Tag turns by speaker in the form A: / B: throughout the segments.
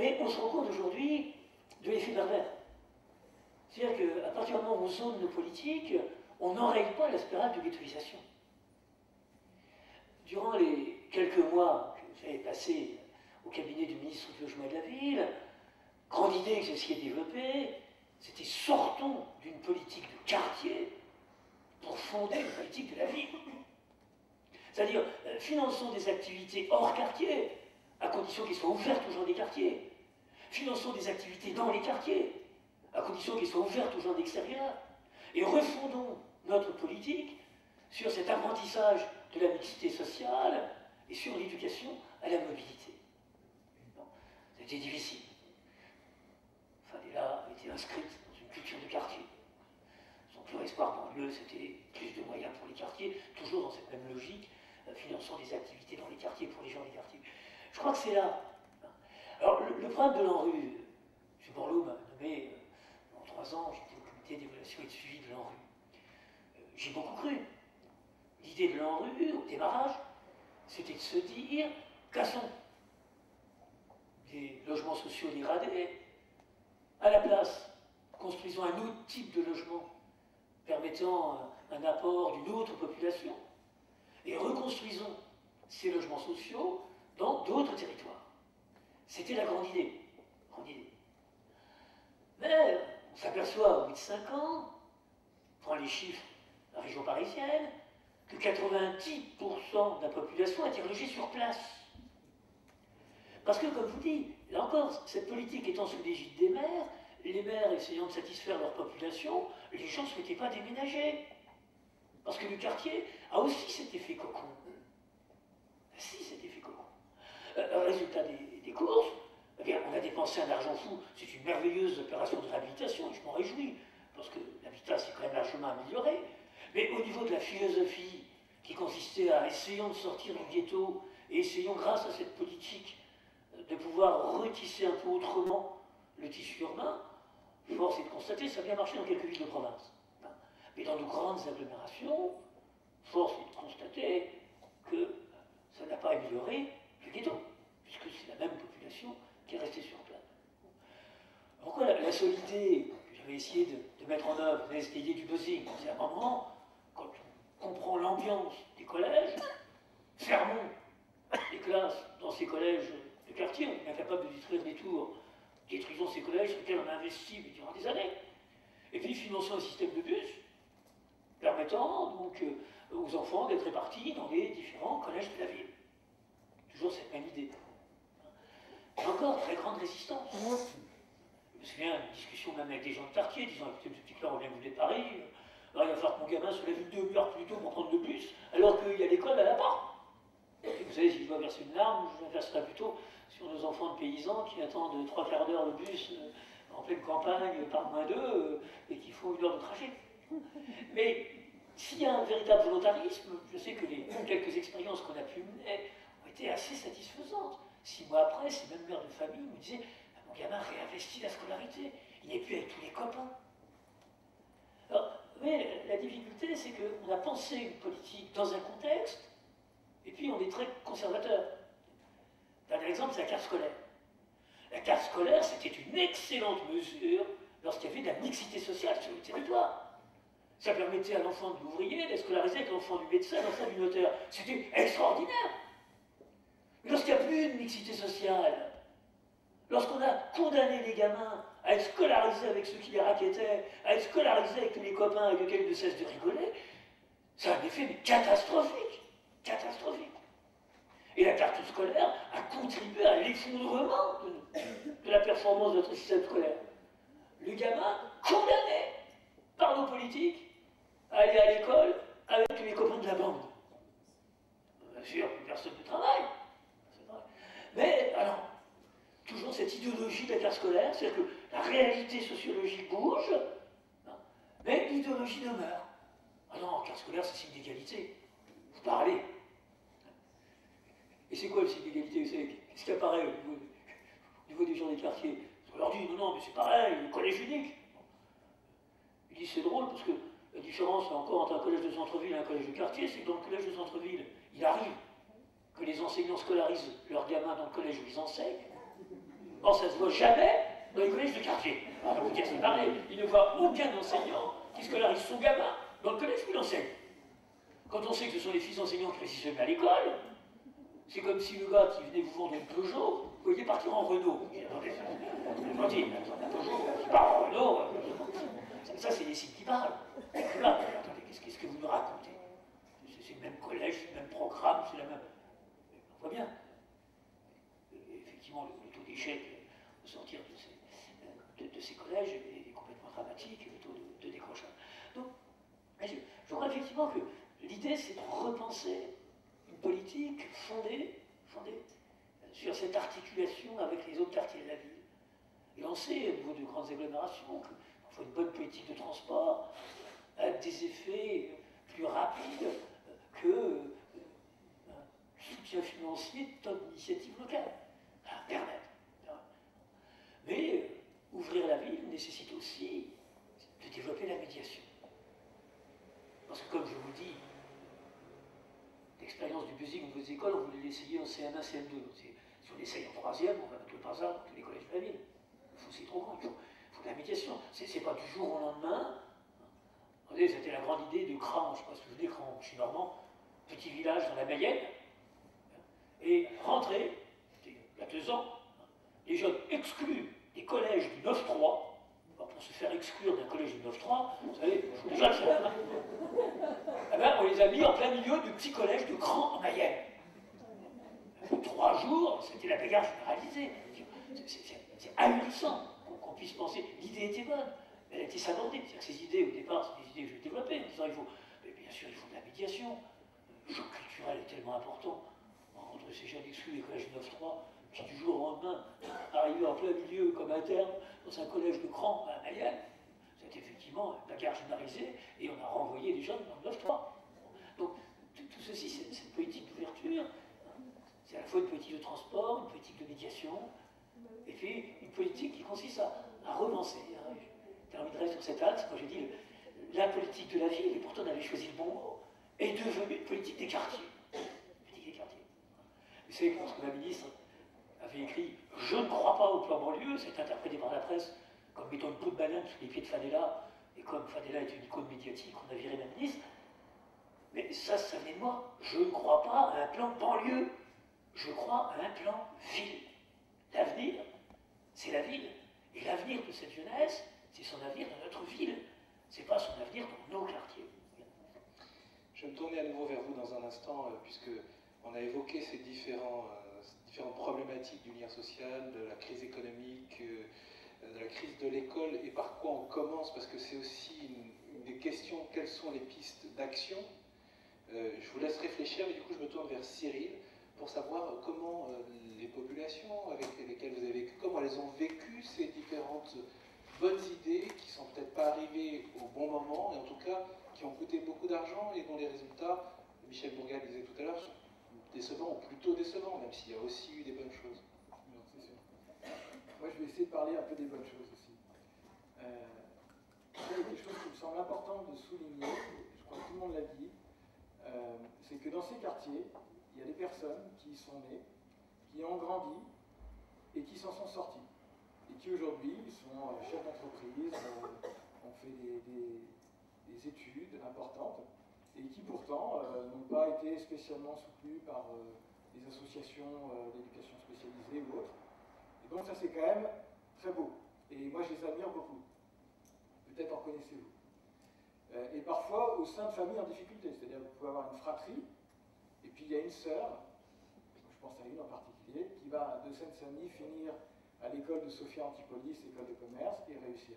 A: Mais on se rend compte aujourd'hui de l'effet pervers. C'est-à-dire qu'à partir du moment où on zone nos politiques, on n'enraye pas la spirale de ghettoisation. Durant les quelques mois que j'avais passés au cabinet du ministre du Logement et de la Ville, grande idée que j'ai essayé de développer, c'était sortons d'une politique de quartier pour fonder une politique de la ville. C'est-à-dire, finançons des activités hors quartier, à condition qu'elles soient ouvertes aux gens des quartiers. Finançons des activités dans les quartiers, à condition qu'elles soient ouvertes aux gens d'extérieur. Et refondons notre politique sur cet apprentissage de la mixité sociale et sur l'éducation à la mobilité. Bon, c'était difficile. Fadela a été inscrite dans une culture de quartier. Son plus espoir banlieue, c'était plus de moyens pour les quartiers, toujours dans cette même logique, finançant des activités dans les quartiers pour les gens des quartiers. Je crois que c'est là. Alors, le problème de l'ANRU, M. Borloo m'a nommé, en 3 ans, j'étais au comité d'évaluation et de suivi de l'ANRU. J'ai beaucoup cru. L'idée de l'ANRU, au démarrage, c'était de se dire, cassons des logements sociaux dégradés, à la place, construisons un autre type de logement permettant un apport d'une autre population, et reconstruisons ces logements sociaux dans d'autres territoires. C'était la grande idée. Grande idée. Mais on s'aperçoit au bout de 5 ans, on prend les chiffres de la région parisienne, que 90% de la population a été logée sur place. Parce que, comme je vous dis, là encore, cette politique étant sous l'égide des maires, les maires essayant de satisfaire leur population, les gens ne souhaitaient pas déménager. Parce que le quartier a aussi cet effet cocon. Si, cet effet cocon. Résultat des courses, eh bien, on a dépensé un argent fou. C'est une merveilleuse opération de réhabilitation, et je m'en réjouis, parce que l'habitat s'est quand même largement amélioré. Mais au niveau de la philosophie, qui consistait à essayons de sortir du ghetto, et essayons, grâce à cette politique, de pouvoir retisser un peu autrement le tissu urbain, force est de constater, ça a bien marché dans quelques villes de province. Mais dans nos grandes agglomérations, force est de constater que ça n'a pas amélioré le ghetto, puisque c'est la même population qui est restée sur place. Donc voilà, la seule idée que j'avais essayé de mettre en œuvre, c'est l'idée du buzzing. C'est un moment, quand on comprend l'ambiance des collèges, fermons les classes dans ces collèges de quartier, on est incapable de détruire des tours, détruisons ces collèges sur lesquels on a investi durant des années. Et puis finançons un système de bus permettant donc aux enfants d'être répartis dans les différents collèges de la ville. Toujours cette même idée. Et encore, très grande résistance. Je me souviens d'une discussion même avec des gens de quartier, disant écoutez, ce petit-là, on vient de Paris, alors il va falloir que mon gamin se lève une demi-heure plus tôt pour prendre le bus, alors qu'il y a l'école à la porte. Et vous savez, si je dois verser une larme, je la verserai plutôt sur nos enfants de paysans qui attendent 3/4 d'heure le bus en pleine campagne par -2 et qui font 1 heure de trajet. Mais s'il y a un véritable volontarisme, je sais que les quelques expériences qu'on a pu mener ont été assez satisfaisantes. 6 mois après, ces mêmes mères de famille me disaient mon gamin réinvestit la scolarité, il n'est plus avec tous les copains. Alors, mais la difficulté, c'est qu'on a pensé une politique dans un contexte, et puis on est très conservateur. Dernier exemple, c'est la carte scolaire. La carte scolaire, c'était une excellente mesure lorsqu'il y avait de la mixité sociale sur le territoire. Ça permettait à l'enfant de l'ouvrier d'être scolarisé avec l'enfant du médecin, l'enfant du notaire. C'était extraordinaire. Mais lorsqu'il n'y a plus de mixité sociale, lorsqu'on a condamné les gamins à être scolarisés avec ceux qui les raquettaient, à être scolarisés avec tous les copains avec lesquels ils ne cessent de rigoler, ça a un effet catastrophique. Catastrophique. Et la carte scolaire a contribué à l'effondrement de la performance de notre système scolaire. Le gamin condamné par nos politiques à aller à l'école avec tous les copains de la bande. Bien sûr, personne ne travaille. Mais alors, toujours cette idéologie de la carte scolaire, c'est-à-dire que la réalité sociologique bouge, mais l'idéologie demeure. Ah non, carte scolaire, c'est signe d'égalité. Vous parlez. Et c'est quoi le signe d'égalité? Qu'est-ce qui apparaît au niveau des gens des quartiers? On leur dit, non, mais c'est pareil, le collège unique. Ils disent, c'est drôle, parce que la différence encore entre un collège de centre-ville et un collège de quartier, c'est que dans le collège de centre-ville, il arrive que les enseignants scolarisent leurs gamins dans le collège où ils enseignent. Or, ça ne se voit jamais dans les collèges de quartier. Alors, vous dire, c'est pareil, il ne voit aucun enseignant qui scolarise son gamin dans le collège où il enseigne. Quand on sait que ce sont les fils enseignants qui réussissent jamais à l'école, c'est comme si le gars qui venait vous vendre une Peugeot, vous voyez partir en Renault. Attendez, gentil, un Peugeot, qui part en Renault, ça c'est des signes qui parlent. Attendez, qu'est-ce que vous nous racontez? C'est le même collège, c'est le même programme, c'est la même... On voit bien. Effectivement, le taux d'échec au sortir de ces collèges est complètement dramatique, le taux de décrochage. Donc, je crois effectivement que l'idée, c'est de repenser une politique fondée sur cette articulation avec les autres quartiers de la ville. Et on sait, au niveau de grandes agglomérations, qu'il faut une bonne politique de transport avec des effets plus rapides que soutien financier de tonnes d'initiatives locales. Permettre. Mais ouvrir la ville nécessite aussi de développer la médiation. Parce que comme je vous dis, l'expérience du busing dans vos écoles, on voulait l'essayer en CM1, CM2. Si on l'essaye en troisième, on va mettre le bazar dans tous les collèges de la ville. C'est trop grand, il faut de la médiation. C'est pas du jour au lendemain. Vous savez, c'était la grande idée de Cran, je ne sais pas si vous venez, Cran, je suis normand, petit village dans la Mayenne, et rentrer, il y a 2 ans, les jeunes exclus des collèges du 9-3, pour se faire exclure d'un collège du 9-3, vous savez, je vous déjà le faire. Eh bien, on les a mis en plein milieu du petit collège de Cran en Mayenne. 3 jours, c'était la bagarre généralisée. C'est ahurissant qu'on puisse penser. L'idée était bonne, mais elle a été sabordée. C'est-à-dire que ces idées, au départ, c'est des idées que je développais, en disant mais bien sûr, il faut de la médiation. Le choc culturel est tellement important entre ces jeunes exclus des collèges 9-3, qui du jour au lendemain arrivaient en plein milieu comme interne dans un collège de Cran à Mayenne. C'était effectivement une bagarre généralisée et on a renvoyé les jeunes dans le 9-3. Donc tout ceci, c'est une politique d'ouverture. C'est à la fois une politique de transport, une politique de médiation, et puis une politique qui consiste à relancer. J'ai envie de rester sur cet axe, quand j'ai dit la politique de la ville, et pourtant on avait choisi le bon mot, est devenue une politique des quartiers. Politique des quartiers. Vous savez, lorsque la ministre avait écrit « Je ne crois pas au plan banlieue », c'est interprété par la presse comme mettant une peau de banane sous les pieds de Fadela, et comme Fadela était une icône médiatique, on a viré la ministre. Mais ça venait de moi. Je ne crois pas à un plan banlieue. Je crois à un plan ville. L'avenir, c'est la ville. Et l'avenir de cette jeunesse, c'est son avenir dans notre ville. C'est pas son avenir dans nos quartiers.
B: Je vais me tourner à nouveau vers vous dans un instant, puisque on a évoqué ces différentes problématiques du lien social, de la crise économique, de la crise de l'école, et par quoi on commence, parce que c'est aussi une des questions, quelles sont les pistes d'action. Je vous laisse réfléchir, mais du coup je me tourne vers Cyril, pour savoir comment les populations avec lesquelles vous avez vécu, comment elles ont vécu ces différentes bonnes idées qui ne sont peut-être pas arrivées au bon moment, et en tout cas qui ont coûté beaucoup d'argent et dont les résultats, Michel Bourgal disait tout à l'heure, sont décevants, ou plutôt décevants, même s'il y a aussi eu des bonnes choses.
C: Non, c'est sûr. Moi je vais essayer de parler un peu des bonnes choses aussi. Il y a quelque chose qui me semble important de souligner, je crois que tout le monde l'a dit, c'est que dans ces quartiers, il y a des personnes qui y sont nées, qui ont grandi et qui s'en sont sorties. Et qui aujourd'hui sont chefs d'entreprise, ont fait des études importantes, et qui pourtant n'ont pas été spécialement soutenus par des associations d'éducation spécialisée ou autres. Et donc ça c'est quand même très beau. Et moi je les admire beaucoup. Peut-être en connaissez-vous. Et parfois au sein de familles en difficulté, c'est-à-dire que vous pouvez avoir une fratrie, et puis il y a une sœur, je pense à une en particulier, qui va de Seine-Saint-Denis finir à l'école de Sophia Antipolis, école de commerce, et réussir.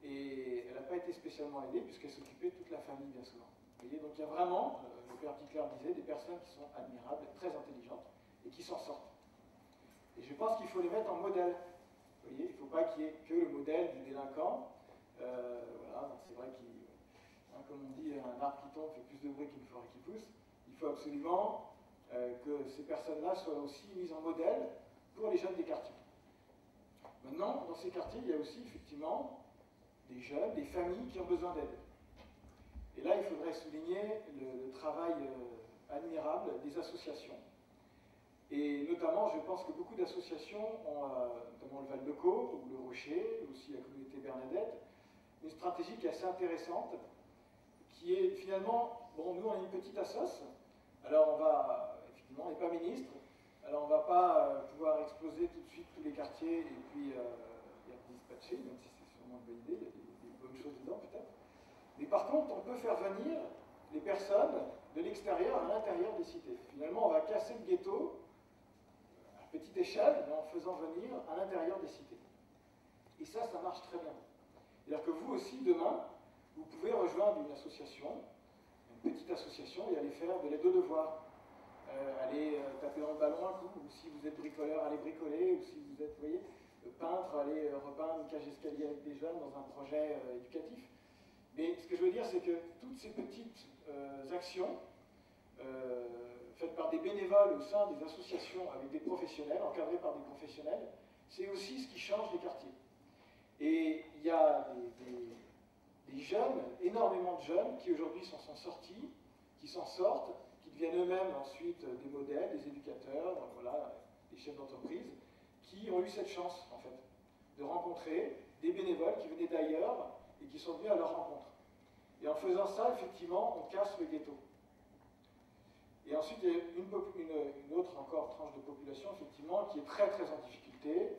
C: Et elle n'a pas été spécialement aidée puisqu'elle s'occupait de toute la famille bien souvent. Vous voyez, donc il y a vraiment, le père Ticler disait, des personnes qui sont admirables, très intelligentes, et qui s'en sortent. Et je pense qu'il faut les mettre en modèle. Vous voyez, il ne faut pas qu'il y ait que le modèle du délinquant. Voilà, c'est vrai comme on dit, un arbre qui tombe fait plus de bruit qu'une forêt qui pousse. Il faut absolument que ces personnes-là soient aussi mises en modèle pour les jeunes des quartiers. Maintenant, dans ces quartiers, il y a aussi effectivement des jeunes, des familles qui ont besoin d'aide. Et là, il faudrait souligner le travail admirable des associations Et notamment, je pense que beaucoup d'associations ont, notamment le Val-de-Caux ou le Rocher, aussi la communauté Bernadette, une stratégie qui est assez intéressante, qui est finalement, bon, nous on est une petite assoce, alors on va, effectivement, on n'est pas ministre, alors on ne va pas pouvoir exploser tout de suite tous les quartiers et puis dispatcher, même si c'est sûrement une bonne idée, il y a des bonnes choses dedans peut-être. Mais par contre, on peut faire venir les personnes de l'extérieur à l'intérieur des cités. Finalement, on va casser le ghetto à petite échelle, mais en faisant venir à l'intérieur des cités. Et ça marche très bien. C'est-à-dire que vous aussi, demain, vous pouvez rejoindre une association, une petite association, et aller faire de l'aide aux devoirs. Aller taper dans le ballon un coup, ou si vous êtes bricoleur, allez bricoler, ou si vous êtes, vous voyez, peintre, allez repeindre une cage d'escalier avec des jeunes dans un projet éducatif. Mais ce que je veux dire, c'est que toutes ces petites actions faites par des bénévoles au sein des associations avec des professionnels, encadrés par des professionnels, c'est aussi ce qui change les quartiers. Et il y a des jeunes, énormément de jeunes, qui aujourd'hui s'en sont sortis, qui s'en sortent, qui deviennent eux-mêmes ensuite des modèles, des éducateurs, voilà, des chefs d'entreprise, qui ont eu cette chance, en fait, de rencontrer des bénévoles qui venaient d'ailleurs et qui sont venus à leur rencontre. Et en faisant ça, effectivement, on casse le ghetto. Et ensuite, il y a une autre encore tranche de population, effectivement, qui est très très en difficulté,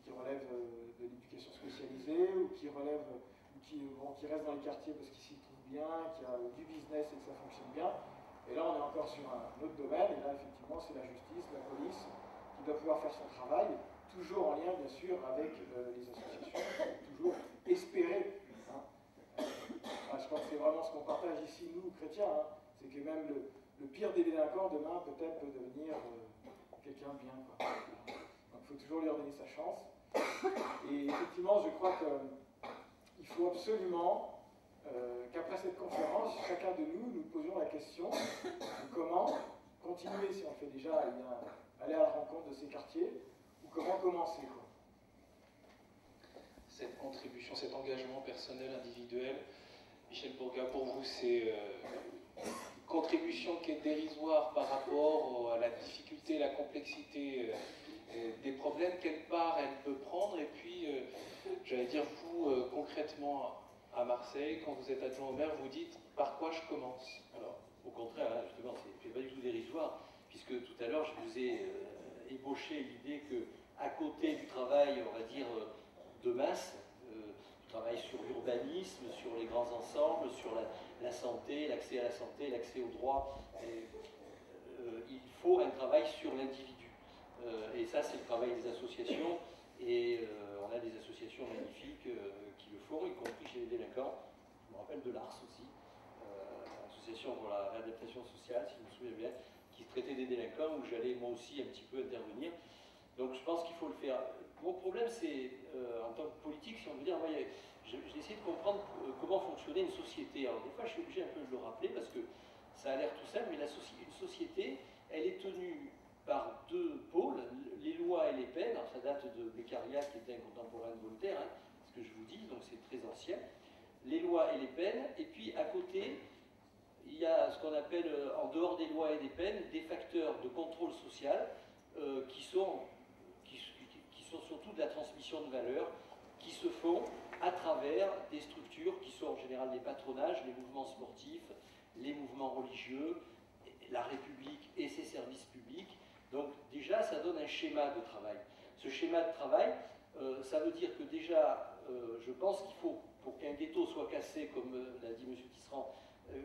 C: qui relève de l'éducation spécialisée, ou qui relève, qui reste dans les quartiers parce qu'ils s'y trouvent bien, qui a du business et que ça fonctionne bien. Et là, on est encore sur un autre domaine, et là, effectivement, c'est la justice, la police, qui doit pouvoir faire son travail, toujours en lien, bien sûr, avec les associations, toujours espérer. Je pense que c'est vraiment ce qu'on partage ici, nous, chrétiens, c'est que même le pire des délinquants, demain, peut-être peut devenir quelqu'un de bien. Donc il faut toujours lui donner sa chance. Et effectivement, je crois qu'il faut absolument qu'après cette conférence, chacun de nous, nous posions la question de comment continuer, si on le fait déjà, aller à la rencontre de ces quartiers, ou comment commencer, quoi.
B: Cette contribution, cet engagement personnel, individuel, Michel Bourga, pour vous, c'est une contribution qui est dérisoire par rapport à la difficulté, la complexité des problèmes, quelle part elle peut prendre, et puis, j'allais dire, vous, concrètement, à Marseille, quand vous êtes adjoint au maire, vous dites « par quoi je commence ?»
D: Alors, au contraire, hein, justement, c'est pas du tout dérisoire, puisque tout à l'heure, je vous ai ébauché l'idée qu'à côté du travail, on va dire, de masse, travail sur l'urbanisme, sur les grands ensembles, sur la santé, l'accès à la santé, l'accès au droit. Il faut un travail sur l'individu. Et ça, c'est le travail des associations. Et on a des associations magnifiques qui le font, y compris chez les délinquants. Je me rappelle de l'ARS aussi, l'association pour la réadaptation sociale, si je me souviens bien, qui traitait des délinquants, où j'allais moi aussi un petit peu intervenir. Donc je pense qu'il faut le faire. Mon problème, c'est, en tant que politique, si on veut dire, j'ai essayé de comprendre comment fonctionnait une société. Alors des fois, je suis obligé un peu de le rappeler, parce que ça a l'air tout simple, mais une société, elle est tenue par deux pôles, les lois et les peines. Alors ça date de Beccaria, qui était un contemporain de Voltaire, hein, ce que je vous dis, donc c'est très ancien. Les lois et les peines, et puis à côté, il y a ce qu'on appelle, en dehors des lois et des peines, des facteurs de contrôle social qui sont surtout de la transmission de valeurs, qui se font à travers des structures qui sont en général des patronages, les mouvements sportifs, les mouvements religieux, la République et ses services publics. Donc déjà, ça donne un schéma de travail. Ce schéma de travail, ça veut dire que déjà, je pense qu'il faut, pour qu'un ghetto soit cassé, comme l'a dit M. Tisserand,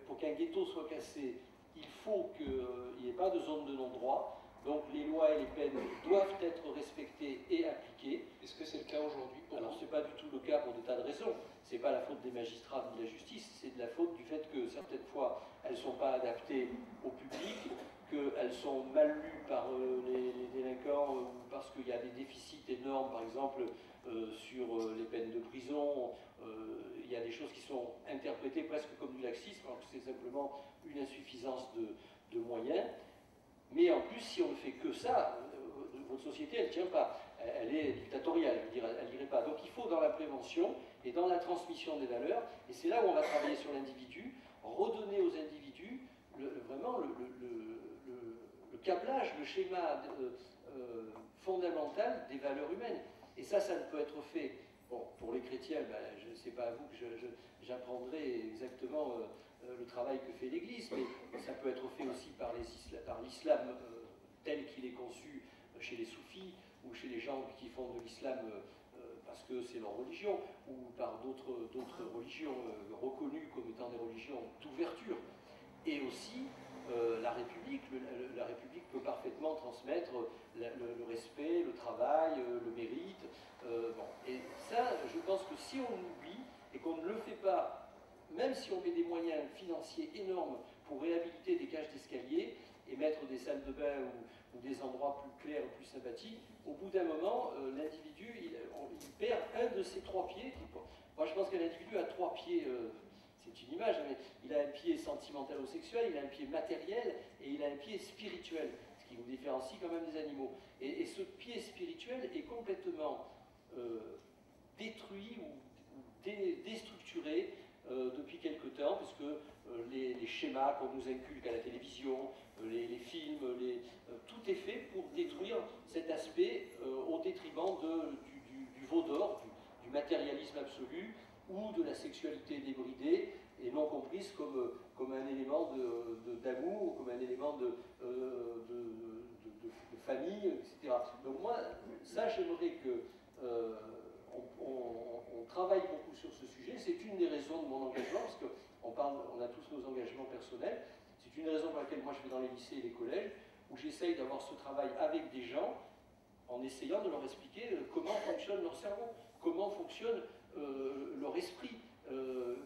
D: pour qu'un ghetto soit cassé, il faut qu'il n'y ait pas de zone de non-droit. Donc les lois et les peines doivent être respectées et appliquées.
B: Est-ce que c'est le cas aujourd'hui pour
D: Alors, ce n'est pas du tout le cas pour des tas de raisons. Ce n'est pas la faute des magistrats ni de la justice, c'est de la faute du fait que certaines fois, elles ne sont pas adaptées au public, qu'elles sont mal lues par les délinquants, ou parce qu'il y a des déficits énormes, par exemple, sur les peines de prison. Il y a des choses qui sont interprétées presque comme du laxisme, alors que c'est simplement une insuffisance de moyens. Mais en plus, si on ne fait que ça, votre société, elle ne tient pas. Elle est dictatoriale, je veux dire, elle n'irait pas. Donc il faut, dans la prévention et dans la transmission des valeurs, et c'est là où on va travailler sur l'individu, redonner aux individus vraiment câblage, le schéma fondamental des valeurs humaines. Et ça ne peut être fait. Bon, pour les chrétiens, ben, je ne sais pas à vous que j'apprendrai exactement le travail que fait l'Église, mais ça peut être fait aussi par l'islam tel qu'il est conçu chez les soufis, ou chez les gens qui font de l'islam parce que c'est leur religion, ou par d'autres religions reconnues comme étant des religions d'ouverture. Et aussi, la République peut parfaitement transmettre le respect, le travail, le mérite. Bon. Et ça, je pense que si on l'oublie et qu'on ne le fait pas, même si on met des moyens financiers énormes pour réhabiliter des cages d'escalier et mettre des salles de bain ou des endroits plus clairs, plus sympathiques, au bout d'un moment, l'individu, il perd un de ses 3 pieds. Moi, je pense qu'un individu a 3 pieds. C'est une image, mais il a un pied sentimentalo-sexuel, il a un pied matériel et il a un pied spirituel, ce qui nous différencie quand même des animaux. Et ce pied spirituel est complètement détruit ou déstructuré depuis quelque temps, puisque les schémas qu'on nous inculque à la télévision, les films, tout est fait pour détruire cet aspect au détriment du veau d'or, du matérialisme absolu, ou de la sexualité débridée et non comprise comme un élément d'amour, comme un élément de famille, etc. Donc moi, ça, j'aimerais que on travaille beaucoup sur ce sujet. C'est une des raisons de mon engagement, parce qu'on a tous nos engagements personnels. C'est une des raisons pour laquelle moi je vais dans les lycées et les collèges, où j'essaye d'avoir ce travail avec des gens, en essayant de leur expliquer comment fonctionne leur cerveau, comment fonctionne leur esprit.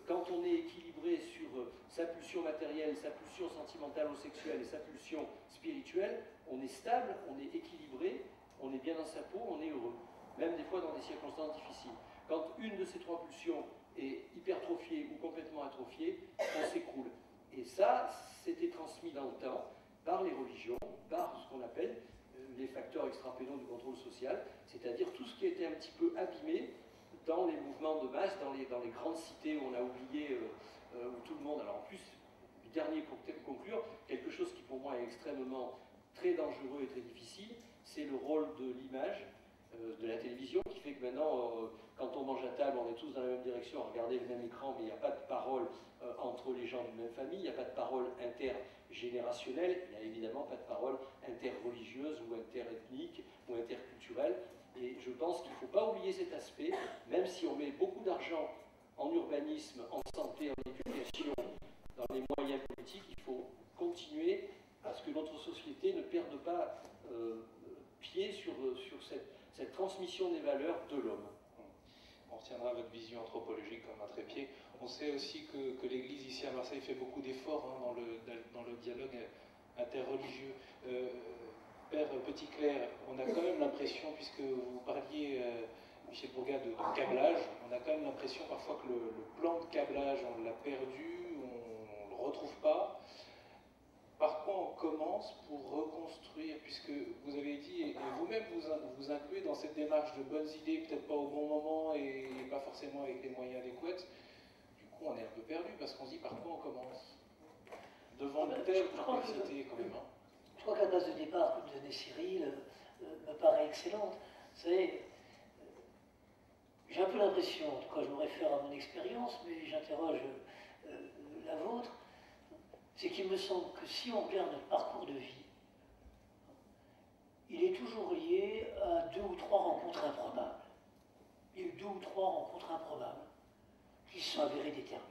D: Quand on est équilibré sur sa pulsion matérielle, sa pulsion sentimentale ou sexuelle et sa pulsion spirituelle, on est stable, on est équilibré, on est bien dans sa peau, on est heureux, même des fois dans des circonstances difficiles. Quand une de ces 3 pulsions est hypertrophiée ou complètement atrophiée, on s'écroule. Et ça, c'était transmis dans le temps par les religions, par ce qu'on appelle les facteurs extrapénaux du contrôle social, c'est-à-dire tout ce qui était un petit peu abîmé dans les mouvements de masse, dans les grandes cités où on a oublié, où tout le monde... Alors en plus, le dernier pour conclure, quelque chose qui pour moi est extrêmement très dangereux et très difficile, c'est le rôle de l'image, de la télévision, qui fait que maintenant, quand on mange à table, on est tous dans la même direction, à regarder le même écran, mais il n'y a pas de parole entre les gens d'une même famille, il n'y a pas de parole intergénérationnelle, il n'y a évidemment pas de parole interreligieuse ou interethnique ou interculturelle. Et je pense qu'il ne faut pas oublier cet aspect, même si on met beaucoup d'argent en urbanisme, en santé, en éducation, dans les moyens politiques, il faut continuer à ce que notre société ne perde pas pied sur cette transmission des valeurs de l'homme.
B: On retiendra votre vision anthropologique comme un trépied. On sait aussi que l'Église ici à Marseille fait beaucoup d'efforts dans le dialogue interreligieux. Père Petit-Clair, on a quand même l'impression, puisque vous parliez, Michel Bourgat, de câblage, on a quand même l'impression parfois que le plan de câblage, on l'a perdu, on ne le retrouve pas. Par quoi on commence pour reconstruire, puisque vous avez dit, et vous-même vous incluez dans cette démarche de bonnes idées, peut-être pas au bon moment et pas forcément avec les moyens adéquats, du coup on est un peu perdu, parce qu'on se dit par quoi on commence devant une telle complexité quand même.
A: Je crois que la base de départ que nous donnait Cyril me paraît excellente. Vous savez, j'ai un peu l'impression, en tout cas je me réfère à mon expérience, mais j'interroge la vôtre, c'est qu'il me semble que si on regarde notre parcours de vie, il est toujours lié à 2 ou 3 rencontres improbables. Il y a eu 2 ou 3 rencontres improbables qui se sont avérées déterminantes.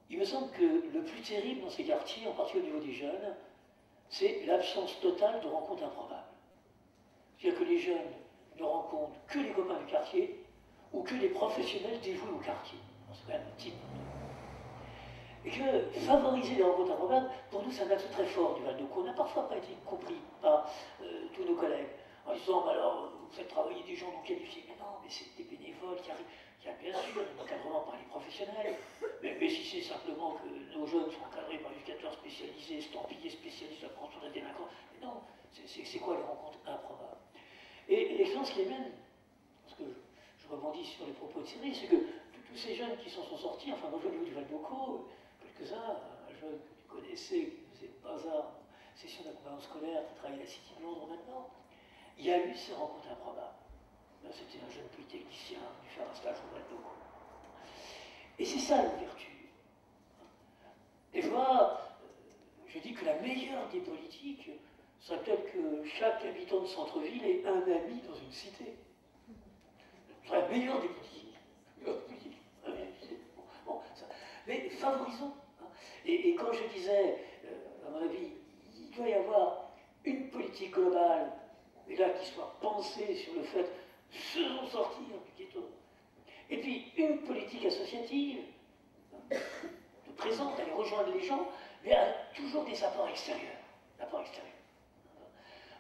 A: Il me semble que le plus terrible dans ces quartiers, en particulier au niveau des jeunes, c'est l'absence totale de rencontres improbables. C'est-à-dire que les jeunes ne rencontrent que les copains du quartier ou que les professionnels dévoués au quartier. C'est quand même un type. Et que favoriser les rencontres improbables, pour nous, c'est un axe très fort du Val-de-Caux. On n'a parfois pas été compris par tous nos collègues en disant bah alors, vous faites travailler des gens non qualifiés. Mais non, mais c'est des bénévoles qui arrivent. Il y a bien sûr un encadrement par les professionnels, mais si c'est simplement que nos jeunes sont encadrés par l'éducateur spécialisé, estampillé, spécialiste de la prévention des délinquants, mais non, c'est quoi les rencontres improbables? Et l'expérience qui est même, parce que je rebondis sur les propos de Cyril, c'est que tous ces jeunes qui s'en sont sortis, enfin moi je vois au niveau du Val-de-Caux, quelques-uns, un jeune que tu connaissais, qui faisait bazar session d'accompagnement scolaire, qui travaille à la City de Londres maintenant, il y a eu ces rencontres improbables. C'était un jeune polytechnicien venu faire un stage au Val d'Or. Et c'est ça l'ouverture. Et je vois, je dis que la meilleure des politiques serait peut-être que chaque habitant de centre-ville ait un ami dans une cité. Ce serait la meilleure des politiques. Bon, ça. Mais favorisons. Hein. Et quand je disais, à mon avis, il doit y avoir une politique globale, et là qui soit pensée sur le fait, faisons sortir du ghetto. Et puis une politique associative, de présente, d'aller rejoindre les gens, mais à toujours des apports extérieurs. Apports extérieurs.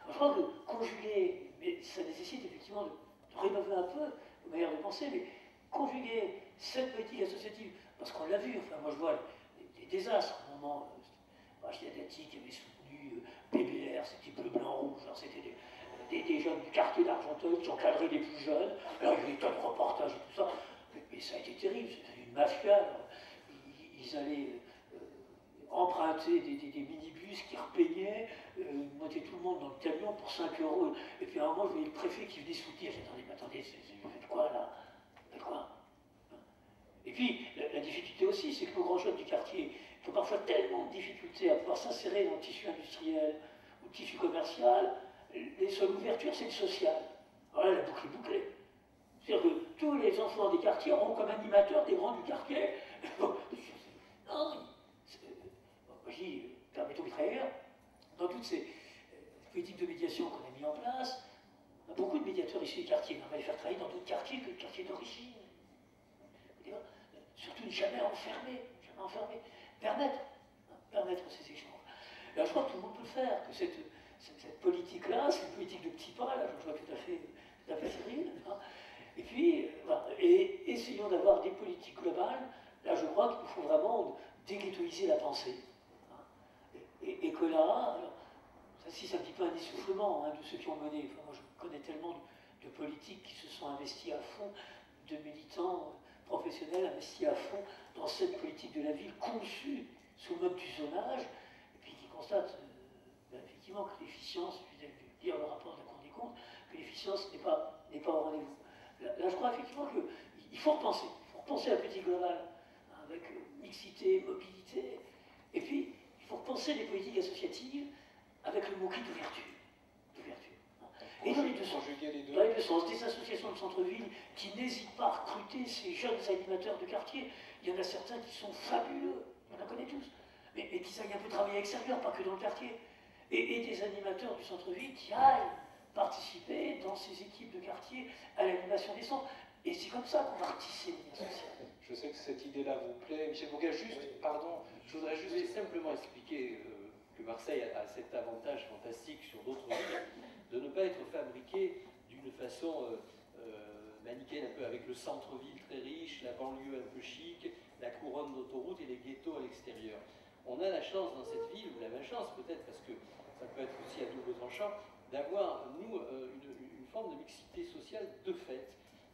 A: Je crois que conjuguer, mais ça nécessite effectivement de rénover un peu la manière de penser, mais conjuguer cette politique associative, parce qu'on l'a vu, enfin moi je vois les désastres, à un moment, Dati qui avait soutenu PBR, c'était bleu, blanc, rouge, c'était des jeunes du quartier d'Argenteuil qui encadraient les plus jeunes, alors il y avait des tas de reportages et tout ça, mais ça a été terrible, c'était une mafia, alors, ils allaient emprunter des minibus qui repeignaient, monter tout le monde dans le camion pour 5 €. Et puis à un moment, je voyais le préfet qui venait soutenir. J'ai dit, attendez, mais attendez, vous faites quoi là? Vous faites quoi? Et puis, la difficulté aussi, c'est que nos grands jeunes du quartier qui ont parfois tellement de difficultés à pouvoir s'insérer dans le tissu industriel ou le tissu commercial, les seules ouvertures, c'est le social. Voilà, la boucle est bouclée. C'est-à-dire que tous les enfants des quartiers auront comme animateurs des grands du quartier. Non, je dis, permettons de travailler. Dans toutes ces politiques de médiation qu'on a mis en place, on a beaucoup de médiateurs issus des quartiers, mais on va les faire travailler dans d'autres quartiers que le quartier d'origine. Surtout ne jamais enfermer, permettre ces échanges. Et là, je crois que tout le monde peut le faire, que cette politique-là, c'est une politique de petits pas, là, je vois tout à fait sérieux. Hein. Et puis, voilà, et essayons d'avoir des politiques globales. Là, je crois qu'il nous faut vraiment déghettoiser la pensée. Hein. Et que là, alors, ça, si c'est un petit peu un essoufflement hein, de ceux qui ont mené. Enfin, moi, je connais tellement de politiques qui se sont investis à fond, de militants professionnels investis à fond dans cette politique de la ville conçue sous le mode du zonage, et puis qui constatent effectivement que l'efficience, je vais lire le rapport de la Cour des comptes, que l'efficience n'est pas au rendez-vous. Là, je crois effectivement qu'il faut repenser la politique globale, hein, avec mixité, mobilité, et puis il faut repenser les politiques associatives avec le mot-clé d'ouverture. Et dans les deux sens. Dans les deux sens, des associations de centre-ville qui n'hésitent pas à recruter ces jeunes animateurs de quartier. Il y en a certains qui sont fabuleux, on en connaît tous, mais qui aillent un peu travailler à l'extérieur, pas que dans le quartier. Et des animateurs du centre-ville qui aillent participer dans ces équipes de quartier à l'animation des centres. Et c'est comme ça qu'on va retisser les liens sociaux.
B: Je sais que cette idée-là vous plaît. Michel Bourgain, juste, pardon, je voudrais juste
D: simplement expliquer que Marseille a cet avantage fantastique sur d'autres villes de ne pas être fabriqué d'une façon manichéenne, un peu avec le centre-ville très riche, la banlieue un peu chic, la couronne d'autoroute et les ghettos à l'extérieur. On a la chance dans cette ville, ou la malchance peut-être, parce que ça peut être aussi à double tranchant, d'avoir, nous, une forme de mixité sociale de fait.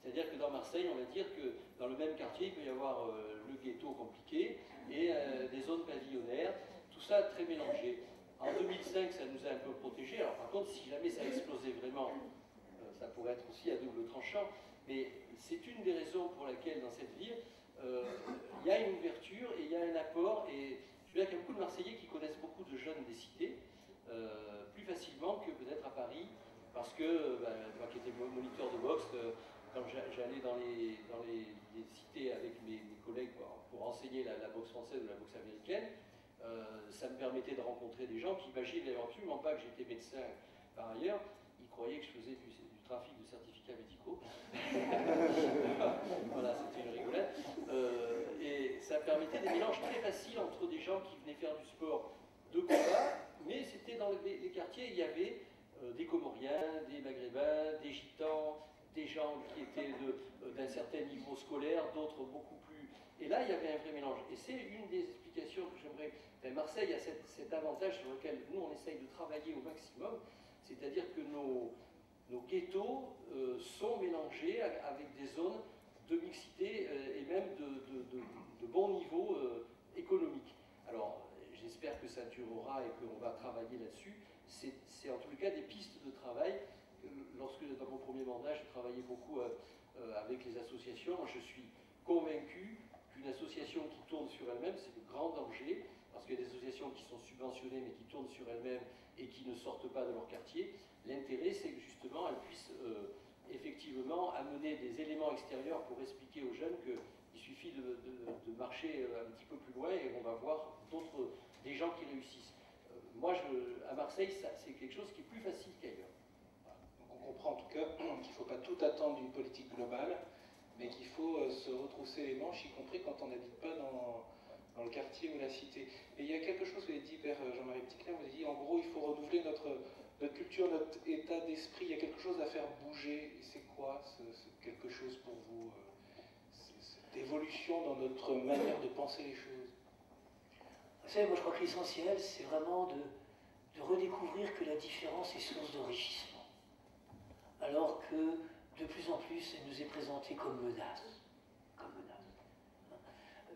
D: C'est-à-dire que dans Marseille, on va dire que dans le même quartier, il peut y avoir le ghetto compliqué et des zones pavillonnaires, tout ça très mélangé. En 2005, ça nous a un peu protégés. Alors par contre, si jamais ça explosait vraiment, ça pourrait être aussi à double tranchant. Mais c'est une des raisons pour laquelle dans cette ville, il y a une ouverture et il y a un apport. Et je veux dire qu'il y a beaucoup de Marseillais qui connaissent beaucoup de jeunes des cités, plus facilement que peut-être à Paris, parce que moi qui étais moniteur de boxe, quand j'allais dans les cités avec mes collègues pour enseigner la boxe française ou la boxe américaine, ça me permettait de rencontrer des gens qui imaginaient absolument pas que j'étais médecin par ailleurs. Ils croyaient que je faisais du trafic de certificats médicaux. Voilà, c'était une rigolade. Et ça permettait des mélanges très faciles entre des gens qui venaient faire du sport de combat, mais c'était dans les quartiers, il y avait des Comoriens, des Maghrébins, des Gitans, des gens qui étaient d'un certain niveau scolaire, d'autres beaucoup plus... Et là, il y avait un vrai mélange. Et c'est une des explications que j'aimerais... Marseille a cet avantage sur lequel nous, on essaye de travailler au maximum, c'est-à-dire que nos ghettos sont mélangés avec des zones de mixité et même de bon niveau économique. Alors, je j'espère que ça durera et qu'on va travailler là-dessus, c'est en tout cas des pistes de travail. Lorsque, dans mon premier mandat, je travaillais beaucoup avec les associations, je suis convaincu qu'une association qui tourne sur elle-même, c'est le grand danger, parce qu'il y a des associations qui sont subventionnées mais qui tournent sur elles-mêmes et qui ne sortent pas de leur quartier. L'intérêt, c'est que justement, elles puissent effectivement amener des éléments extérieurs pour expliquer aux jeunes qu'il suffit de marcher un petit peu plus loin et on va voir des gens qui réussissent. Moi, à Marseille, c'est quelque chose qui est plus facile qu'ailleurs.
B: Donc on comprend en tout cas qu'il ne faut pas tout attendre d'une politique globale, mais qu'il faut se retrousser les manches, y compris quand on n'habite pas dans le quartier ou la cité. Et il y a quelque chose que vous avez dit, Père Jean-Marie Petitclerc, vous avez dit en gros il faut renouveler notre culture, notre état d'esprit, il y a quelque chose à faire bouger. Et c'est quoi ce quelque chose pour vous, cette évolution dans notre manière de penser les choses?
A: Vous savez, moi je crois que l'essentiel, c'est vraiment de redécouvrir que la différence est source d'enrichissement. Alors que de plus en plus, elle nous est présentée comme menace.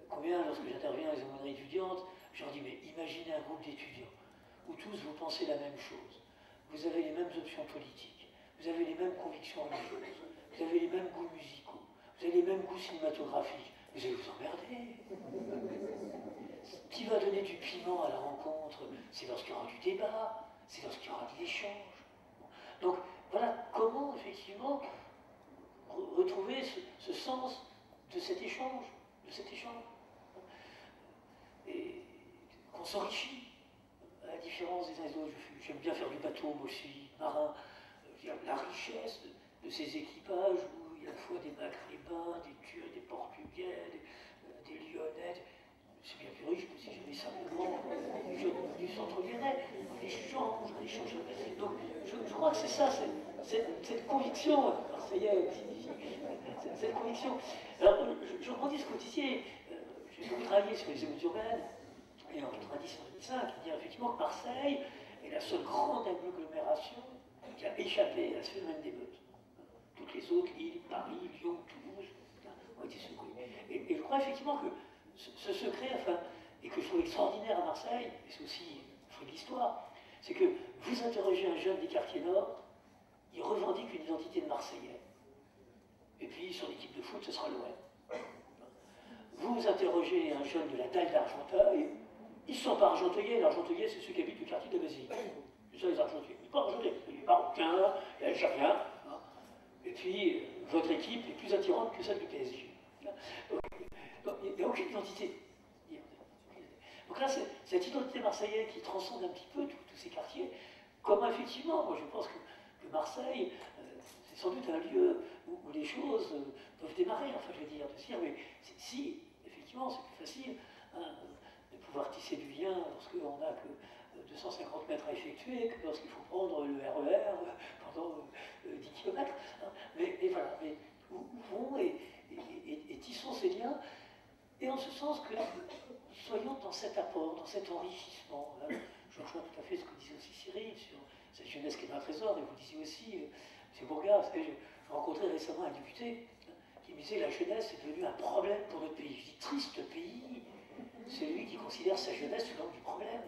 A: Combien, lorsque j'interviens dans les aumôneries étudiantes, je leur dis, mais imaginez un groupe d'étudiants où tous vous pensez la même chose. Vous avez les mêmes options politiques, vous avez les mêmes convictions religieuses, vous avez les mêmes goûts musicaux, vous avez les mêmes goûts cinématographiques. Vous allez vous emmerder. Ce qui va donner du piment à la rencontre, c'est lorsqu'il y aura du débat, c'est lorsqu'il y aura de l'échange. Donc voilà comment effectivement retrouver ce sens de cet échange, et qu'on s'enrichit à la différence des uns et des autres. J'aime bien faire du bateau, moi je suis marin. La richesse de ces équipages où il y a à la fois des Maghrébins, des Turcs, des Portugais, des Lyonnais. C'est bien plus riche que si j'avais simplement des jeunes du centre lyonnais. On échange. Donc je crois que c'est ça, cette conviction marseillaise, cette conviction. Alors je rebondis ce que vous disiez, j'ai beaucoup travaillé sur les émeutes urbaines, et en 90-95, dire effectivement que Marseille est la seule grande agglomération qui a échappé à ce phénomène d'émeute. Toutes les autres, Lille, Paris, Lyon, Toulouse, ont été secouées. Et je crois effectivement que ce secret, et que je trouve extraordinaire à Marseille, et c'est aussi le fruit de l'histoire, c'est que vous interrogez un jeune des quartiers nord, il revendique une identité de Marseillais. Et puis, son équipe de foot, ce sera l'OM. Vous interrogez un jeune de la dalle d'Argenteuil, ils ne sont pas argenteuillais, l'Argenteuillet, c'est ceux qui habitent le quartier de la Basilique. C'est ça les Argenteuillets. Ils ne sont pas argenteuillais, il est marocain, il est algérien. Et puis, votre équipe est plus attirante que celle du PSG. Donc, il n'y a aucune identité. Donc là, cette identité marseillaise qui transcende un petit peu tous ces quartiers, comment effectivement, moi je pense que Marseille, c'est sans doute un lieu où les choses peuvent démarrer, enfin je veux dire, de se dire, mais si, effectivement, c'est plus facile de pouvoir tisser du lien lorsqu'on n'a que 250 mètres à effectuer que lorsqu'il faut prendre le RER pendant 10 km. Mais voilà, mais ouvrons et tissons ces liens, et en ce sens que soyons dans cet apport, dans cet enrichissement. Je rejoins tout à fait ce que disait aussi Cyril sur cette jeunesse qui est un trésor, et vous disiez aussi, M. Bourgard, vous savez, je rencontrais récemment un député qui me disait la jeunesse est devenue un problème pour notre pays. Je dis triste pays, c'est lui qui considère sa jeunesse sous l'angle du problème.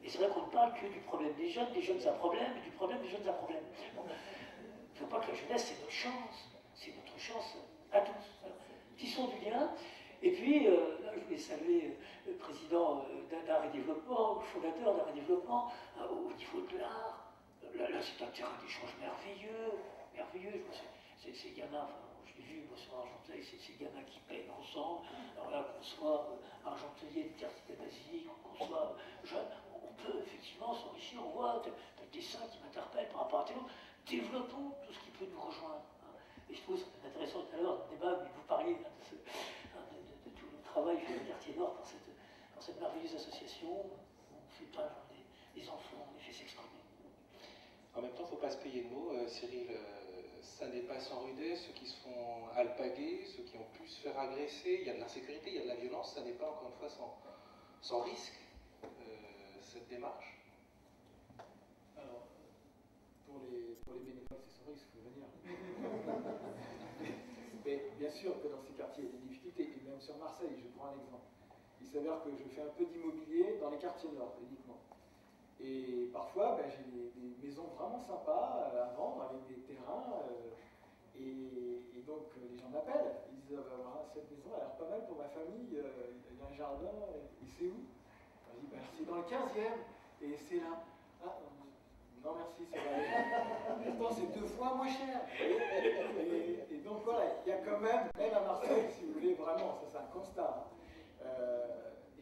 A: Et c'est vrai qu'on ne parle que du problème des jeunes à problème, et du problème des jeunes à problème. Bon, je ne veux pas que la jeunesse, c'est notre chance à tous. Alors, tissons du lien. Et puis, là, je voulais saluer le président d'Art et Développement, le fondateur d'Art et Développement, au niveau de l'art. Là, c'est un terrain d'échange merveilleux. Ces gamins, je l'ai vu, moi, sur Argenteuil, c'est ces gamins qui peignent ensemble. Alors là, qu'on soit argenteuillais du quartier de la Basilique, qu'on soit jeune, on peut effectivement s'enrichir. On voit des dessins qui m'interpellent par rapport à tel autre. Développons tout ce qui peut nous rejoindre. Et je trouve ça intéressant tout à l'heure, dans le débat, mais vous parliez de tout le travail fait au quartier nord dans cette merveilleuse association. On fait pas des enfants, on les fait s'exprimer.
B: En même temps, il ne faut pas se payer de mots, Cyril. Ça n'est pas sans rudesse, ceux qui se font alpaguer, ceux qui ont pu se faire agresser, il y a de l'insécurité, il y a de la violence, ça n'est pas encore une fois sans risque, cette démarche.
C: Alors, pour les bénévoles, c'est sans risque, il faut venir. Mais bien sûr que dans ces quartiers, il y a des difficultés, et même sur Marseille, je prends un exemple. Il s'avère que je fais un peu d'immobilier dans les quartiers nord uniquement. Et parfois, ben, j'ai des maisons vraiment sympas à vendre avec des terrains. Et donc, les gens m'appellent. Ils disent, ah, ben, voilà, cette maison a l'air pas mal pour ma famille. Il y a un jardin. Et c'est où? Je dis, ben, c'est dans le 15e. Et c'est là. Ah, non, merci, c'est vrai. Pourtant, c'est 2 fois moins cher. Et donc, voilà, il y a quand même à Marseille, si vous voulez, vraiment, ça c'est un constat.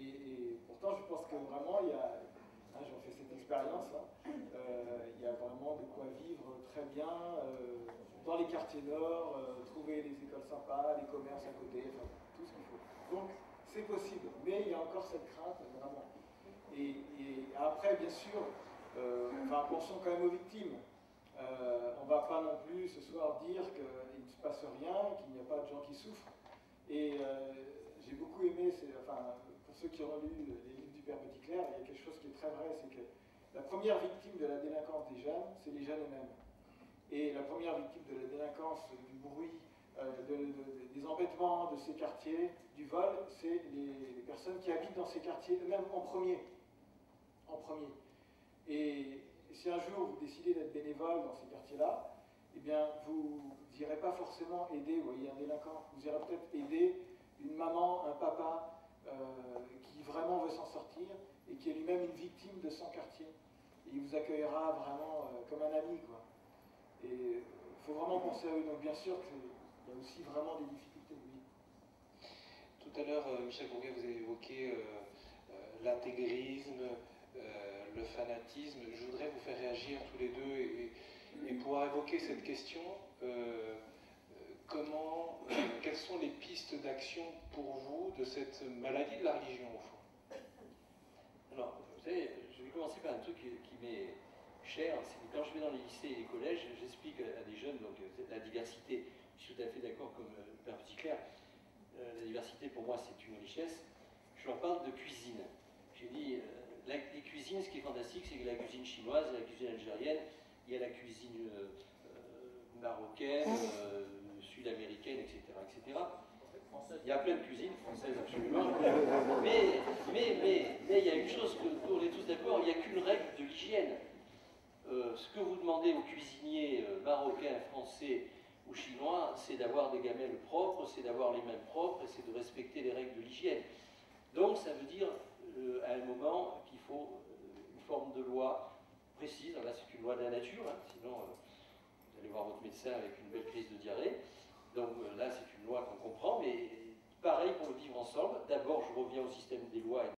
C: Et pourtant, je pense que vraiment, il y a. J'en fais cette expérience. Il y a vraiment de quoi vivre très bien dans les quartiers nord, trouver des écoles sympas, des commerces à côté, enfin, tout ce qu'il faut. Donc, c'est possible, mais il y a encore cette crainte, vraiment. Et après, bien sûr, pensons quand même aux victimes. On ne va pas non plus ce soir dire qu'il ne se passe rien, qu'il n'y a pas de gens qui souffrent. Et j'ai beaucoup aimé, pour ceux qui ont lu les livres du Père Petitclerc, il y a quelque chose qui est très vrai, c'est que la première victime de la délinquance des jeunes, c'est les jeunes eux-mêmes. Et la première victime de la délinquance, du bruit, des embêtements de ces quartiers, du vol, c'est les personnes qui habitent dans ces quartiers eux-mêmes en premier. En premier. Et si un jour vous décidez d'être bénévole dans ces quartiers-là, eh bien, vous n'irez pas forcément aider, vous voyez, un délinquant. Vous irez peut-être aider une maman, un papa qui vraiment veut s'en sortir et qui est lui-même une victime de son quartier. Et il vous accueillera vraiment comme un ami, quoi. Et il faut vraiment penser à eux. Donc, bien sûr qu'il y a aussi vraiment des difficultés, oui.
B: Tout à l'heure, Michel Bourguet, vous avez évoqué l'intégrisme, le fanatisme. Je voudrais vous faire réagir tous les deux et pouvoir évoquer cette question. Quelles sont les pistes d'action pour vous de cette maladie de la religion, au fond?
D: Alors, vous savez, je vais commencer par un truc qui m'est cher, c'est que quand je vais dans les lycées et les collèges, j'explique à des jeunes donc, la diversité. Je suis tout à fait d'accord comme le Père Petitclerc. La diversité, pour moi, c'est une richesse. Je leur parle de cuisine. J'ai dit, les cuisines, ce qui est fantastique, c'est que la cuisine chinoise, la cuisine algérienne, il y a la cuisine marocaine, sud-américaine, etc., etc. Il y a plein de cuisines françaises, absolument. Mais il y a une chose que on est tous d'accord, il n'y a qu'une règle de l'hygiène. Ce que vous demandez aux cuisiniers marocains, français ou chinois, c'est d'avoir des gamelles propres, c'est d'avoir les mains propres, et c'est de respecter les règles de l'hygiène. Donc ça veut dire, à un moment, qu'il faut une forme de loi précise. Là, c'est une loi de la nature, hein, sinon vous allez voir votre médecin avec une belle crise de diarrhée. Donc là, c'est une loi qu'on comprend, mais pareil pour le vivre ensemble. D'abord, je reviens au système des lois et